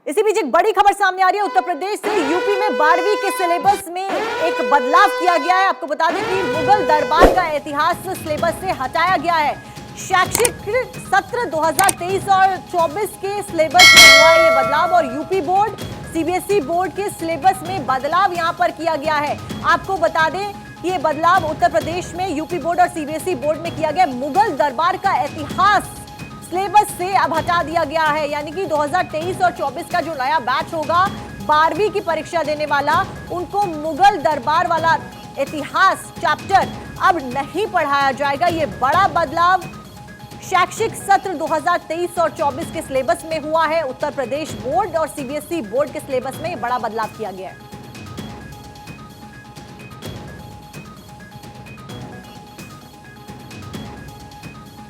इसी बीच एक बड़ी खबर सामने आ रही है। उत्तर प्रदेश से यूपी में 12वीं के सिलेबस में एक बदलाव किया गया है। आपको बता दें कि मुगल दरबार का इतिहास सिलेबस से हटाया गया है। शैक्षिक सत्र 2023 और 24 के सिलेबस में हुआ है ये बदलाव और यूपी बोर्ड सीबीएसई बोर्ड के सिलेबस में बदलाव यहां पर किया गया है। आपको बता दें कि ये बदलाव उत्तर प्रदेश में यूपी बोर्ड और सीबीएसई बोर्ड में किया गया। मुगल दरबार का इतिहास सिलेबस से अब हटा दिया गया है, यानी कि 2023 और 24 का जो नया बैच होगा 12वीं की परीक्षा देने वाला, उनको मुगल दरबार वाला इतिहास चैप्टर अब नहीं पढ़ाया जाएगा। ये बड़ा बदलाव शैक्षिक सत्र 2023 और 24 के सिलेबस में हुआ है। उत्तर प्रदेश बोर्ड और सीबीएसई बोर्ड के सिलेबस में बड़ा बदलाव किया गया है।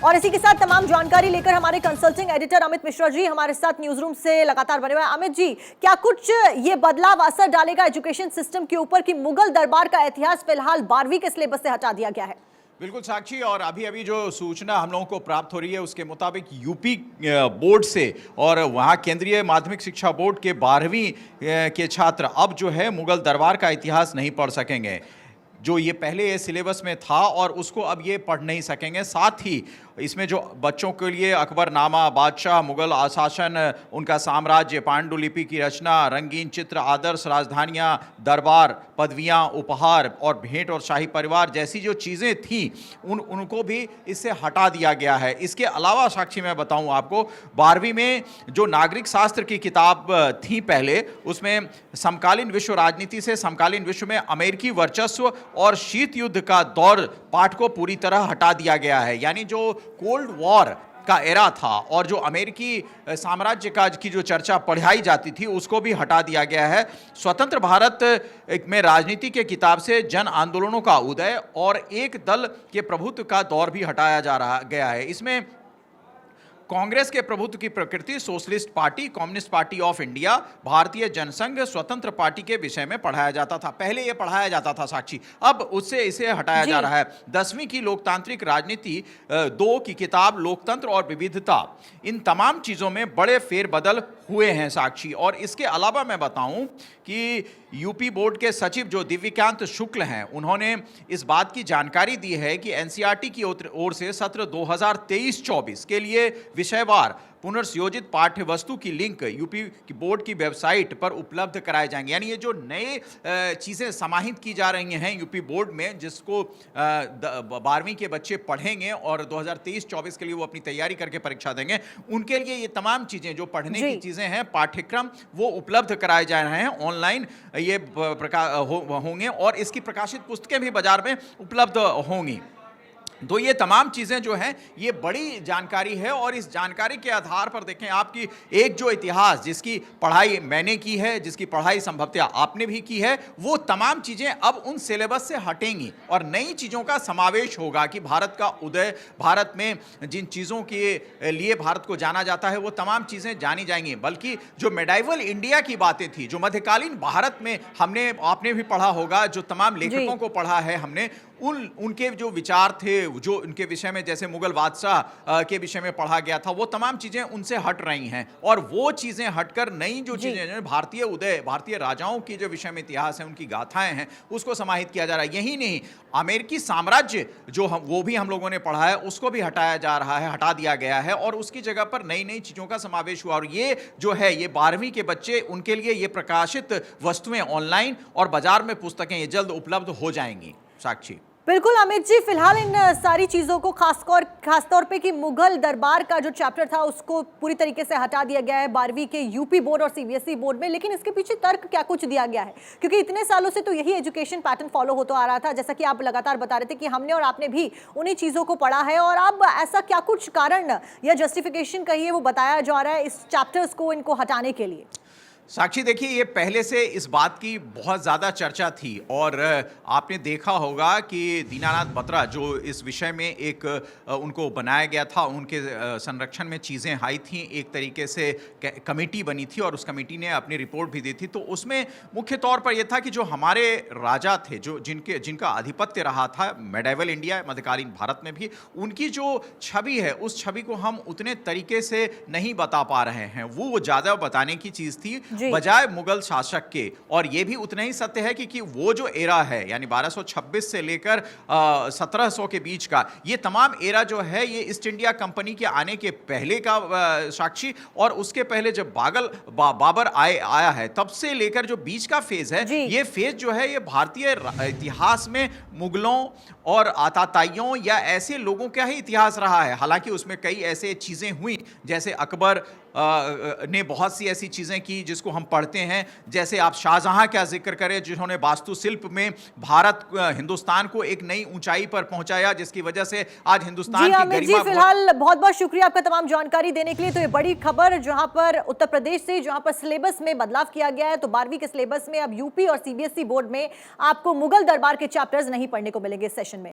और इसी के साथ तमाम जानकारी लेकर हमारे कंसल्टिंग एडिटर अमित मिश्रा जी हमारे साथ न्यूज रूम से लगातार बने हुए हैं। अमित जी, क्या कुछ ये बदलाव असर डालेगा एजुकेशन सिस्टम के ऊपर कि मुगल दरबार का इतिहास फिलहाल 12वीं के सिलेबस से हटा दिया गया है? बिल्कुल साक्षी, और अभी जो सूचना हम लोगों को प्राप्त हो रही है उसके मुताबिक यूपी बोर्ड से और वहाँ केंद्रीय माध्यमिक शिक्षा बोर्ड के 12वीं के छात्र अब जो है मुगल दरबार का इतिहास नहीं पढ़ सकेंगे। जो ये पहले ये सिलेबस में था और उसको अब ये पढ़ नहीं सकेंगे। साथ ही इसमें जो बच्चों के लिए अकबरनामा, बादशाह, मुगल आशासन, उनका साम्राज्य, पांडुलिपि की रचना, रंगीन चित्र, आदर्श राजधानियां, दरबार, पदवियां, उपहार और भेंट और शाही परिवार जैसी जो चीज़ें थीं उनको भी इससे हटा दिया गया है। इसके अलावा साक्षी मैं बताऊं आपको, 12वीं में जो नागरिक शास्त्र की किताब थी पहले, उसमें समकालीन विश्व राजनीति से समकालीन विश्व में अमेरिकी वर्चस्व और शीत युद्ध का दौर पाठ को पूरी तरह हटा दिया गया है। यानी जो कोल्ड वॉर का एरा था और जो अमेरिकी साम्राज्य का की जो चर्चा पढ़ाई जाती थी उसको भी हटा दिया गया है। स्वतंत्र भारत में राजनीति के किताब से जन आंदोलनों का उदय और एक दल के प्रभुत्व का दौर भी हटाया गया है। इसमें कांग्रेस के प्रभुत्व की प्रकृति, socialist party, communist party of India, भारतीय जनसंघ, स्वतंत्र पार्टी के विषय में पढ़ाया जाता था। पहले यह पढ़ाया जाता था साक्षी, अब उससे इसे हटाया जा रहा है। 10वीं की लोकतांत्रिक राजनीति 2 की किताब, लोकतंत्र और विविधता, इन तमाम चीज़ों में बड़े फेरबदल हुए हैं साक्षी। और इसके अलावा मैं बताऊं कि यूपी बोर्ड के सचिव जो दिव्यकांत शुक्ल हैं, उन्होंने इस बात की जानकारी दी है कि एनसीईआरटी की ओर से सत्र 2023-24 के लिए विषयवार पुनर्संयोजित पाठ्य वस्तु की लिंक यूपी की बोर्ड की वेबसाइट पर उपलब्ध कराए जाएंगे। यानी ये जो नए चीज़ें समाहित की जा रही हैं यूपी बोर्ड में, जिसको 12वीं के बच्चे पढ़ेंगे और 2023-24 के लिए वो अपनी तैयारी करके परीक्षा देंगे, उनके लिए ये तमाम चीज़ें जो पढ़ने की चीज़ें हैं, पाठ्यक्रम, वो उपलब्ध कराए जा रहे हैं। ऑनलाइन ये होंगे और इसकी प्रकाशित पुस्तकें भी बाजार में उपलब्ध होंगी। तो ये तमाम चीज़ें जो हैं ये बड़ी जानकारी है और इस जानकारी के आधार पर देखें आपकी एक जो इतिहास जिसकी पढ़ाई मैंने की है, जिसकी पढ़ाई संभवतः आपने भी की है, वो तमाम चीज़ें अब उन सिलेबस से हटेंगी और नई चीज़ों का समावेश होगा कि भारत का उदय, भारत में जिन चीज़ों के लिए भारत को जाना जाता है वो तमाम चीज़ें जानी जाएंगी। बल्कि जो मेडाइवल इंडिया की बातें थी, जो मध्यकालीन भारत में आपने भी पढ़ा होगा, जो तमाम लेखकों को पढ़ा है हमने, उनके जो विचार थे, जो उनके विषय में जैसे मुगल बादशाह के विषय में पढ़ा गया था, वो तमाम चीज़ें उनसे हट रही हैं और वो चीज़ें हटकर नई जो चीज़ें, भारतीय उदय, भारतीय राजाओं की जो विषय में इतिहास है, उनकी गाथाएं हैं, उसको समाहित किया जा रहा है। यही नहीं, अमेरिकी साम्राज्य जो वो भी हम लोगों ने पढ़ा है, उसको भी हटाया जा रहा है, हटा दिया गया है और उसकी जगह पर नई नई चीज़ों का समावेश हुआ। और ये जो है ये 12वीं के बच्चे, उनके लिए ये प्रकाशित वस्तुएं ऑनलाइन और बाजार में पुस्तकें ये जल्द उपलब्ध हो जाएंगी साक्षी। बिल्कुल अमित जी, फिलहाल इन सारी चीज़ों को खासतौर पे कि मुगल दरबार का जो चैप्टर था उसको पूरी तरीके से हटा दिया गया है 12वीं के यूपी बोर्ड और सीबीएसई बोर्ड में, लेकिन इसके पीछे तर्क क्या कुछ दिया गया है? क्योंकि इतने सालों से तो यही एजुकेशन पैटर्न फॉलो होता आ रहा था, जैसा कि आप लगातार बता रहे थे कि हमने और आपने भी उन्हीं चीज़ों को पढ़ा है और अब ऐसा क्या कुछ कारण या जस्टिफिकेशन कहिए वो बताया जा रहा है इस चैप्टर्स को, इनको हटाने के लिए? साक्षी देखिए, ये पहले से इस बात की बहुत ज़्यादा चर्चा थी और आपने देखा होगा कि दीनानाथ बत्रा जो इस विषय में एक उनको बनाया गया था, उनके संरक्षण में चीज़ें आई थी, एक तरीके से कमेटी बनी थी और उस कमेटी ने अपनी रिपोर्ट भी दी थी। तो उसमें मुख्य तौर पर यह था कि जो हमारे राजा थे, जो जिनका आधिपत्य रहा था मेडाइवल इंडिया, मध्यकालीन भारत में भी, उनकी जो छवि है उस छवि को हम उतने तरीके से नहीं बता पा रहे हैं। वो ज़्यादा बताने की चीज़ थी बजाय मुगल शासक के। और यह भी उतना ही सत्य है कि वो जो एरा है, यानी 1226 से लेकर 1700 के बीच का ये तमाम एरा जो है, ये ईस्ट इंडिया कंपनी के आने के पहले का साक्षी, और उसके पहले जब बाबर आया है तब से लेकर जो बीच का फेज है, ये फेज जो है ये भारतीय इतिहास में मुगलों और आताताइयों या ऐसे लोगों का ही इतिहास रहा है। हालांकि उसमें कई ऐसे चीजें हुई, जैसे अकबर ने बहुत सी ऐसी चीजें की जिसको हम पढ़ते हैं, जैसे आप शाहजहां का जिक्र करें जिन्होंने वास्तुशिल्प में हिंदुस्तान को एक नई ऊंचाई पर पहुंचाया, जिसकी वजह से आज हिंदुस्तान की गरिमा। फिलहाल बहुत बहुत शुक्रिया आपका तमाम जानकारी देने के लिए। तो ये बड़ी खबर जहां पर उत्तर प्रदेश से, जहां पर सिलेबस में बदलाव किया गया है, तो 12वीं के सिलेबस में अब यूपी और सीबीएसई बोर्ड में आपको मुगल दरबार के चैप्टर्स नहीं पढ़ने को मिलेंगे इस सेशन में।